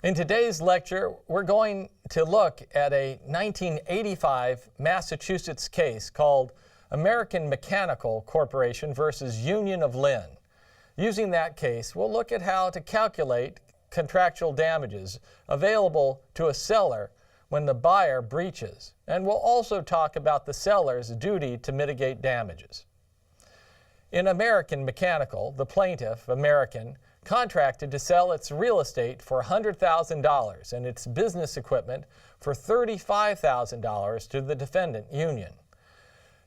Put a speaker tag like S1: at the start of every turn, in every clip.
S1: In today's lecture, we're going to look at a 1985 Massachusetts case called American Mechanical Corporation versus Union of Lynn. Using that case, we'll look at how to calculate contractual damages available to a seller when the buyer breaches, and we'll also talk about the seller's duty to mitigate damages. In American Mechanical, the plaintiff, American, contracted to sell its real estate for $100,000 and its business equipment for $35,000 to the defendant, Union.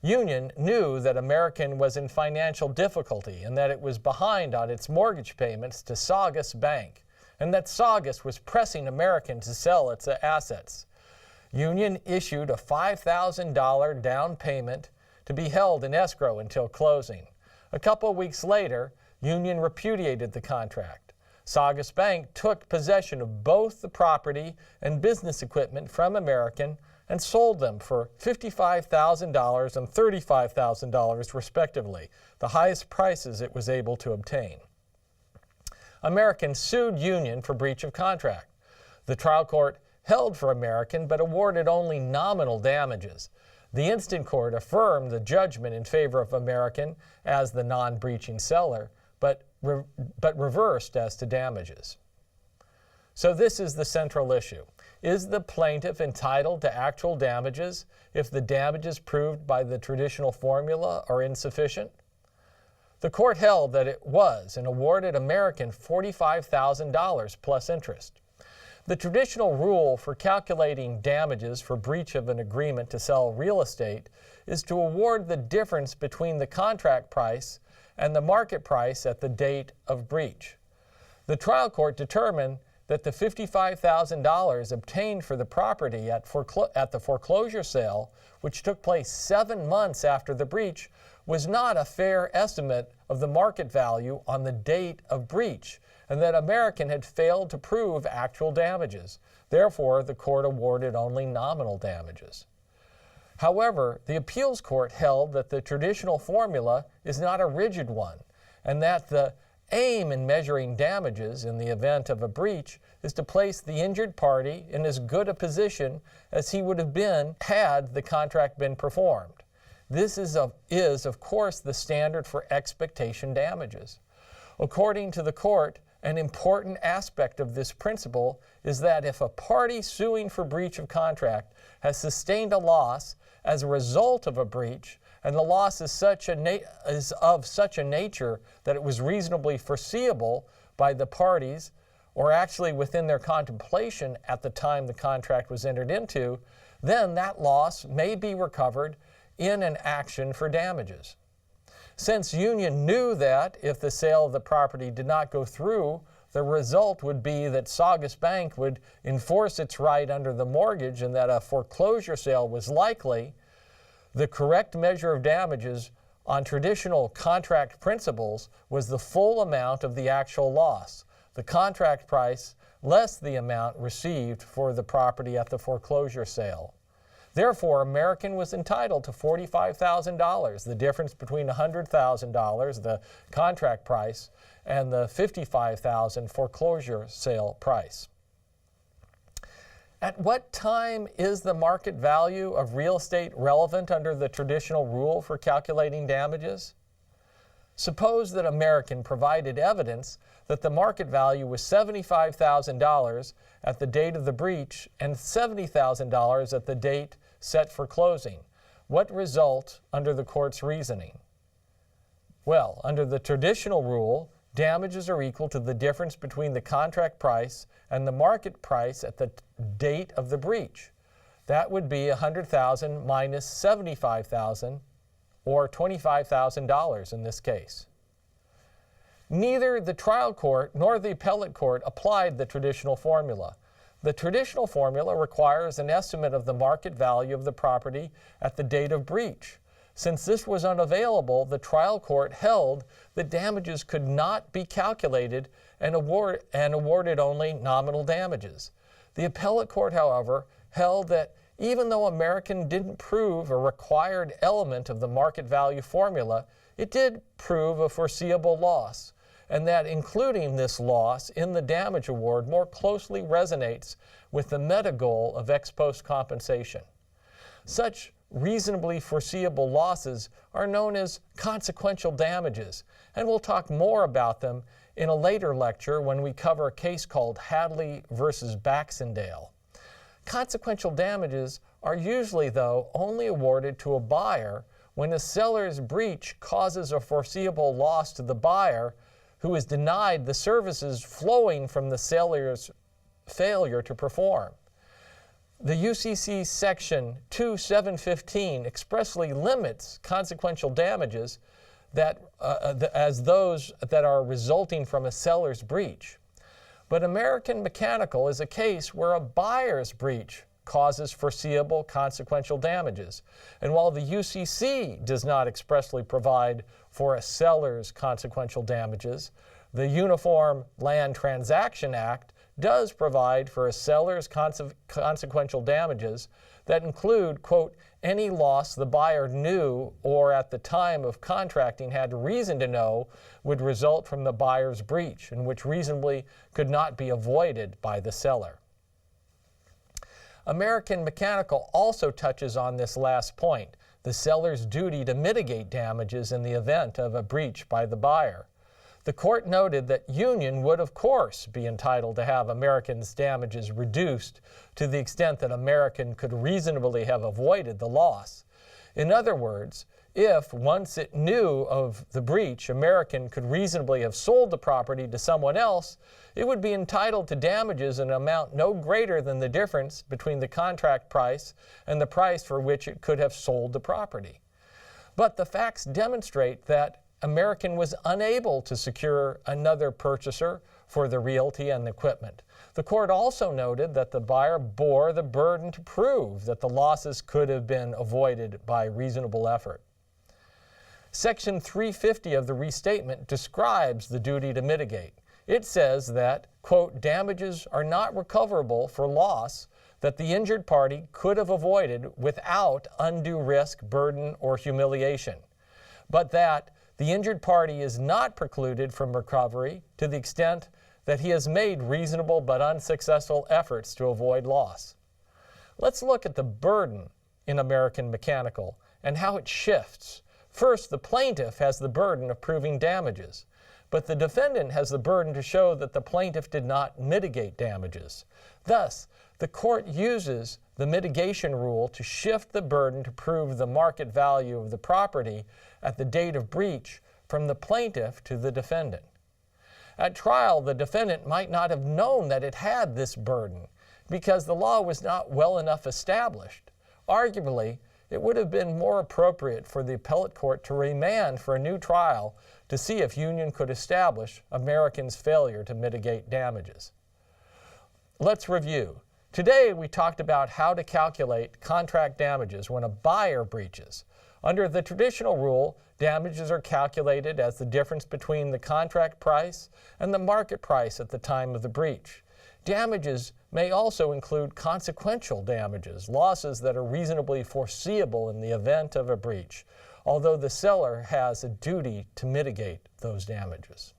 S1: Union knew that American was in financial difficulty and that it was behind on its mortgage payments to Saugus Bank, and that Saugus was pressing American to sell its assets. Union issued a $5,000 down payment to be held in escrow until closing. A couple weeks later, Union repudiated the contract. Saugus Bank took possession of both the property and business equipment from American and sold them for $55,000 and $35,000 respectively, the highest prices it was able to obtain. American sued Union for breach of contract. The trial court held for American but awarded only nominal damages. The instant court affirmed the judgment in favor of American as the non-breaching seller, but reversed as to damages. So this is the central issue. Is the plaintiff entitled to actual damages if the damages proved by the traditional formula are insufficient? The court held that it was and awarded American $45,000 plus interest. The traditional rule for calculating damages for breach of an agreement to sell real estate is to award the difference between the contract price and the market price at the date of breach. The trial court determined that the $55,000 obtained for the property at the foreclosure sale, which took place 7 months after the breach, was not a fair estimate of the market value on the date of breach, and that American had failed to prove actual damages. Therefore, the court awarded only nominal damages. However, the appeals court held that the traditional formula is not a rigid one, and that the aim in measuring damages in the event of a breach is to place the injured party in as good a position as he would have been had the contract been performed. This is of course, the standard for expectation damages. According to the court, an important aspect of this principle is that if a party suing for breach of contract has sustained a loss as a result of a breach, and the loss is of such a nature that it was reasonably foreseeable by the parties, or actually within their contemplation at the time the contract was entered into, then that loss may be recovered in an action for damages. Since Union knew that if the sale of the property did not go through, the result would be that Saugus Bank would enforce its right under the mortgage and that a foreclosure sale was likely, the correct measure of damages on traditional contract principles was the full amount of the actual loss, the contract price less the amount received for the property at the foreclosure sale. Therefore, American was entitled to $45,000, the difference between $100,000, the contract price, and the $55,000 foreclosure sale price. At what time is the market value of real estate relevant under the traditional rule for calculating damages? Suppose that American provided evidence that the market value was $75,000 at the date of the breach and $70,000 at the date set for closing. What result under the court's reasoning? Well, under the traditional rule, damages are equal to the difference between the contract price and the market price at the date of the breach. That would be $100,000 minus $75,000, or $25,000 in this case. Neither the trial court nor the appellate court applied the traditional formula. The traditional formula requires an estimate of the market value of the property at the date of breach. Since this was unavailable, the trial court held that damages could not be calculated and awarded only nominal damages. The appellate court, however, held that even though American didn't prove a required element of the market value formula, it did prove a foreseeable loss, and that including this loss in the damage award more closely resonates with the meta goal of ex post compensation. Such reasonably foreseeable losses are known as consequential damages, and we'll talk more about them in a later lecture when we cover a case called Hadley versus Baxendale. Consequential damages are usually, though, only awarded to a buyer when a seller's breach causes a foreseeable loss to the buyer who is denied the services flowing from the seller's failure to perform. The UCC Section 2715 expressly limits consequential damages as those that are resulting from a seller's breach. But American Mechanical is a case where a buyer's breach causes foreseeable consequential damages. And while the UCC does not expressly provide for a seller's consequential damages, the Uniform Land Transaction Act does provide for a seller's consequential damages that include, quote, any loss the buyer knew or at the time of contracting had reason to know would result from the buyer's breach and which reasonably could not be avoided by the seller. American Mechanical also touches on this last point, the seller's duty to mitigate damages in the event of a breach by the buyer. The court noted that Union would, of course, be entitled to have American's damages reduced to the extent that American could reasonably have avoided the loss. In other words, if, once it knew of the breach, American could reasonably have sold the property to someone else, it would be entitled to damages in an amount no greater than the difference between the contract price and the price for which it could have sold the property. But the facts demonstrate that American was unable to secure another purchaser for the realty and the equipment. The court also noted that the buyer bore the burden to prove that the losses could have been avoided by reasonable effort. Section 350 of the restatement describes the duty to mitigate. It says that, quote, damages are not recoverable for loss that the injured party could have avoided without undue risk, burden, or humiliation, but that the injured party is not precluded from recovery to the extent that he has made reasonable but unsuccessful efforts to avoid loss. Let's look at the burden in American Mechanical and how it shifts. First, the plaintiff has the burden of proving damages, but the defendant has the burden to show that the plaintiff did not mitigate damages. Thus, the court uses the mitigation rule to shift the burden to prove the market value of the property at the date of breach from the plaintiff to the defendant. At trial, the defendant might not have known that it had this burden because the law was not well enough established. Arguably, it would have been more appropriate for the appellate court to remand for a new trial to see if Union could establish American's failure to mitigate damages. Let's review. Today, we talked about how to calculate contract damages when a buyer breaches. Under the traditional rule, damages are calculated as the difference between the contract price and the market price at the time of the breach. Damages may also include consequential damages, losses that are reasonably foreseeable in the event of a breach, although the seller has a duty to mitigate those damages.